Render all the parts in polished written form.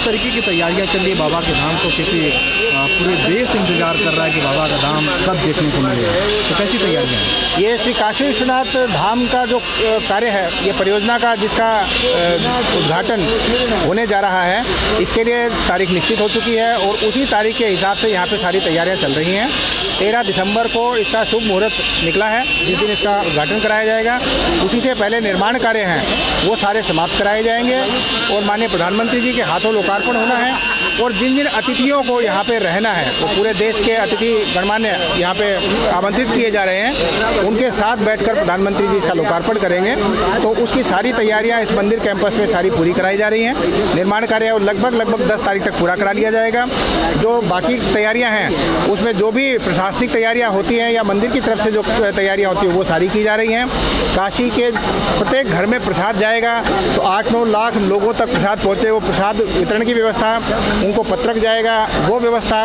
तरीके की तैयारियां चल रही है बाबा के धाम को, कैसे पूरे देश इंतजार कर रहा है कि बाबा का धाम कब देखने को मिलेगा, तो कैसी तैयारियां हैं? ये श्री काशी विश्वनाथ धाम का जो कार्य है, ये परियोजना का जिसका उद्घाटन होने जा रहा है, इसके लिए तारीख निश्चित हो चुकी है और उसी तारीख के हिसाब से यहाँ पे सारी तैयारियां चल रही हैं। 13 दिसंबर को इसका शुभ मुहूर्त निकला है, जिस दिन इसका उद्घाटन कराया जाएगा। उसी से पहले निर्माण कार्य हैं वो सारे समाप्त कराए जाएंगे और माननीय प्रधानमंत्री जी के हाथों लोकार्पण होना है। और जिन जिन अतिथियों को यहाँ पे रहना है, वो पूरे देश के अतिथि गणमान्य यहाँ पे आमंत्रित किए जा रहे हैं, उनके साथ बैठकर प्रधानमंत्री जी इसका लोकार्पण करेंगे। तो उसकी सारी तैयारियाँ इस मंदिर कैंपस में सारी पूरी कराई जा रही हैं। निर्माण कार्य लगभग 10 तारीख तक पूरा करा लिया जाएगा। जो बाकी तैयारियाँ हैं उसमें जो भी प्रशासनिक तैयारियाँ होती हैं या मंदिर की तरफ से जो तैयारियाँ होती हैं वो सारी की जा रही हैं। काशी के प्रत्येक घर में प्रसाद जाएगा, तो 8-9 लाख लोगों तक प्रसाद पहुँचे, वो प्रसाद वितरण की व्यवस्था, उनको पत्रक जाएगा वो व्यवस्था,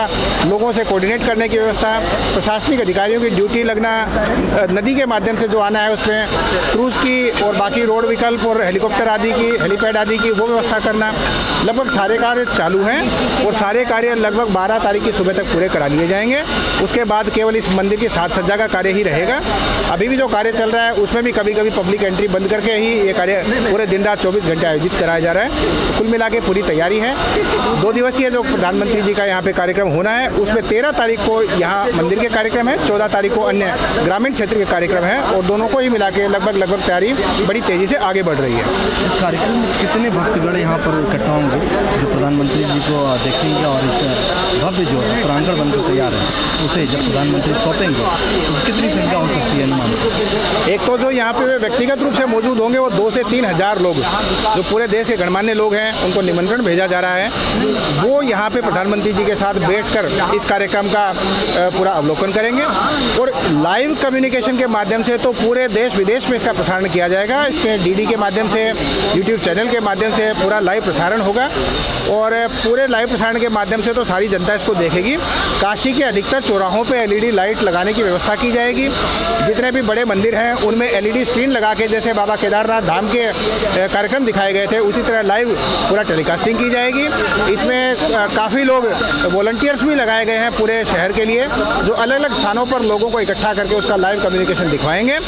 लोगों से कोऑर्डिनेट करने की व्यवस्था, प्रशासनिक अधिकारियों की ड्यूटी लगना, नदी के माध्यम से जो आना है उसमें क्रूज़ की और बाकी रोड विकल्प और हेलीकॉप्टर आदि की, हेलीपैड आदि की वो व्यवस्था करना, लगभग सारे कार्य चालू हैं और सारे कार्य लगभग 12 तारीख की सुबह तक पूरे करा लिए जाएंगे। उसके बाद केवल इस मंदिर की साज सज्जा का कार्य ही रहेगा। अभी भी जो कार्य चल रहा है उसमें भी कभी कभी पब्लिक एंट्री बंद करके ही ये कार्य पूरे दिन रात 24 घंटे आयोजित कराया जा रहा है। तो कुल मिला के पूरी तैयारी है। 2 दिवसीय जो प्रधानमंत्री जी का यहाँ पे कार्यक्रम होना है उसमें 13 तारीख को यहाँ मंदिर के कार्यक्रम है, 14 तारीख को अन्य ग्रामीण क्षेत्र के कार्यक्रम है और दोनों को ही मिला के लगभग तैयारी बड़ी तेज़ी से आगे बढ़ रही है। इस कार्यक्रम में कितने भक्तगण यहाँ पर इकट्ठा होंगे जो प्रधानमंत्री जी को देखेंगे और इस भव्य जो प्रांगण बनकर तैयार है उसे जब प्रधानमंत्री सौंपेंगे तो कितनी संख्या हो सकती है अनुमान? एक तो जो यहाँ पे व्यक्तिगत रूप से मौजूद होंगे वो 2 से 3 हज़ार लोग जो पूरे देश के गणमान्य लोग हैं, उनको निमंत्रण भेजा जा रहा है। वो यहाँ पे प्रधानमंत्री जी के साथ बैठकर इस कार्यक्रम का पूरा अवलोकन करेंगे और लाइव कम्युनिकेशन के माध्यम से तो पूरे देश विदेश में इसका प्रसारण किया जाएगा। इसमें डीडी के माध्यम से, यूट्यूब चैनल के माध्यम से पूरा लाइव प्रसारण होगा और पूरे लाइव प्रसारण के माध्यम से तो सारी जनता इसको देखेगी। काशी के अधिकतर चौराहों पे एलईडी लाइट लगाने की व्यवस्था की जाएगी। जितने भी बड़े मंदिर हैं उनमें एलईडी स्क्रीन लगा के, जैसे बाबा केदारनाथ धाम के कार्यक्रम दिखाए गए थे उसी तरह लाइव पूरा टेलीकास्टिंग की जाएगी। इसमें काफ़ी लोग वॉलंटियर्स भी लगाए गए हैं पूरे शहर के लिए, जो अलग अलग स्थानों पर लोगों को इकट्ठा करके उसका लाइव कम्युनिकेशन दिखवाएंगे।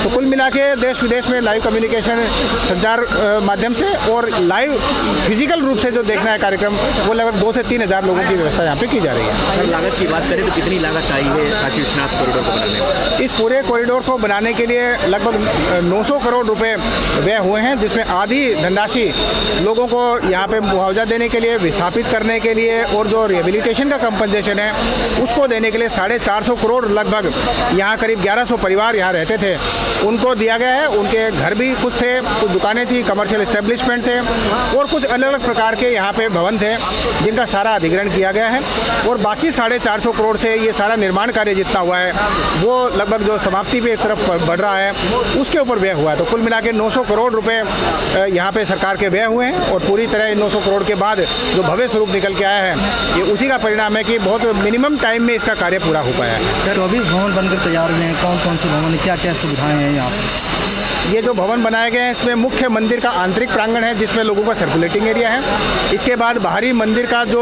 तो कुल मिला के देश विदेश में लाइव कम्युनिकेशन संचार माध्यम से और लाइव फिजिकल रूप से जो देखना है कार्यक्रम वो लगभग 2 से 3 हज़ार लोगों की व्यवस्था यहाँ पे की जा रही है। अगर लागत की बात करें तो कितनी लागत आई है काशी विश्वनाथ कॉरिडोर को बनाने में? इस पूरे कॉरिडोर को बनाने के लिए लगभग 900 करोड़ रुपए व्यय हुए हैं, जिसमें आधी धनराशि लोगों को यहाँ पे मुआवजा देने के लिए, विस्थापित करने के लिए और जो रिहेबिलिटेशन का कंपनसेशन है उसको देने के लिए 450 करोड़ लगभग, यहाँ करीब 1100 परिवार यहाँ रहते थे उनको दिया गया है। उनके घर भी कुछ थे, कुछ दुकानें थी, कमर्शियल इस्टेब्लिशमेंट थे और कुछ अलग अलग प्रकार के यहाँ पे भवन थे जिनका सारा अधिग्रहण किया गया है और बाकी 450 करोड़ से ये सारा निर्माण कार्य जितना हुआ है वो लगभग जो समाप्ति पे तरफ बढ़ रहा है उसके ऊपर व्यय हुआ है। तो कुल मिला के 900 करोड़ रुपए यहाँ पे सरकार के व्यय हुए हैं और पूरी तरह इन 900 करोड़ के बाद जो भव्य स्वरूप निकल के आया है ये उसी का परिणाम है कि बहुत मिनिमम टाइम में इसका कार्य पूरा हो पाया है। 24 भवन बनकर तैयार हुए हैं। कौन कौन से भवन, क्या क्या सुविधाएं हैं यहाँ पर? ये जो भवन बनाए गए हैं इसमें मुख्य मंदिर का आंतरिक प्रांगण है जिसमें लोगों का सर्कुलेटिंग एरिया है। इसके बाद बाहरी मंदिर का जो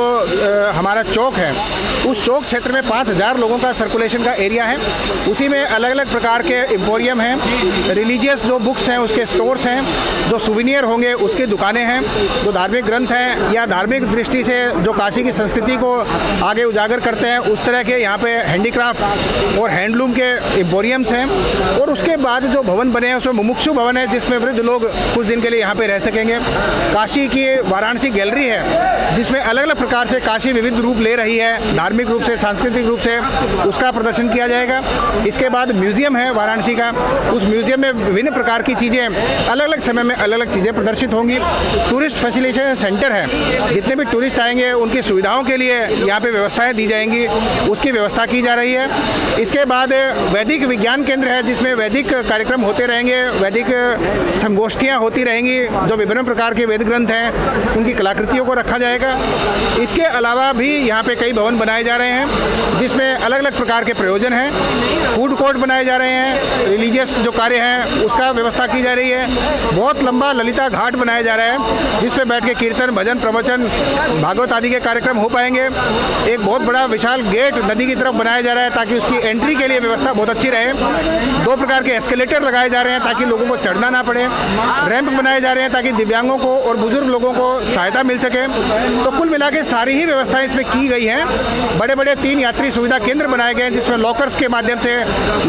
हमारा चौक है उस चौक क्षेत्र में 5000 लोगों का सर्कुलेशन का एरिया है। उसी में अलग अलग प्रकार के एम्पोरियम हैं, रिलीजियस जो बुक्स हैं उसके स्टोर्स हैं, जो सुविनियर होंगे उसकी दुकानें हैं, जो धार्मिक ग्रंथ हैं या धार्मिक दृष्टि से जो काशी की संस्कृति को आगे उजागर करते हैं उस तरह के यहाँ पे हैंडीक्राफ्ट और हैंडलूम के एम्पोरियम्स हैं। और उसके बाद जो भवन बने हैं उसमें मुमुक्षु भवन है जिसमें वृद्ध लोग कुछ दिन के लिए यहाँ पे रह सकेंगे। काशी की वाराणसी गैलरी है जिसमें अलग अलग प्रकार से काशी विविध रूप ले रही है, धार्मिक रूप से, सांस्कृतिक रूप से उसका प्रदर्शन किया जाएगा। इसके बाद म्यूजियम है वाराणसी का, उस म्यूजियम में विभिन्न प्रकार की चीज़ें अलग अलग समय में अलग अलग चीज़ें प्रदर्शित होंगी। टूरिस्ट फैसिलिटेशन सेंटर है, जितने भी टूरिस्ट आएंगे उनकी सुविधाओं के लिए यहाँ पे व्यवस्थाएं दी जाएंगी, उसकी व्यवस्था की जा रही है। इसके बाद वैदिक विज्ञान केंद्र है जिसमें वैदिक कार्यक्रम होते रहेंगे, वैदिक संगोष्ठियाँ होती रहेंगी, जो विभिन्न प्रकार के वेद ग्रंथ हैं उनकी कलाकृतियों को रखा जाएगा। इसके अलावा भी यहाँ पे कई भवन बनाए जा रहे हैं जिसमें अलग अलग प्रकार के प्रयोजन हैं। फूड कोर्ट बनाए जा रहे हैं, रिलीजियस जो कार्य हैं उसका व्यवस्था की जा रही है। बहुत लंबा ललिता घाट बनाया जा रहा है जिस पे बैठ के कीर्तन, भजन, प्रवचन, भागवत आदि के कार्यक्रम हो पाएंगे। एक बहुत बड़ा विशाल गेट नदी की तरफ बनाया जा रहा है ताकि उसकी एंट्री के लिए व्यवस्था बहुत अच्छी रहे। 2 प्रकार के एस्केलेटर लगाए जा रहे हैं ताकि लोगों को चढ़ना ना पड़े। रैंप बनाए जा रहे हैं ताकि दिव्यांगों को और बुजुर्ग लोगों को सहायता मिल सके। तो कुल मिला के सारी ही व्यवस्थाएं इसमें की गई हैं। बड़े बड़े 3 यात्री सुविधा केंद्र बनाए गए हैं जिसमें लॉकर्स के माध्यम से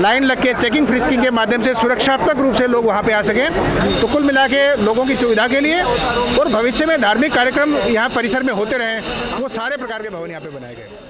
लाइन लग के चेकिंग फ्रिस्किंग के माध्यम से सुरक्षात्मक रूप से लोग वहाँ पे आ सकें। तो कुल मिला के लोगों की सुविधा के लिए और भविष्य में धार्मिक कार्यक्रम यहाँ परिसर में होते रहें, वो सारे प्रकार के भवन यहाँ पे बनाए गए।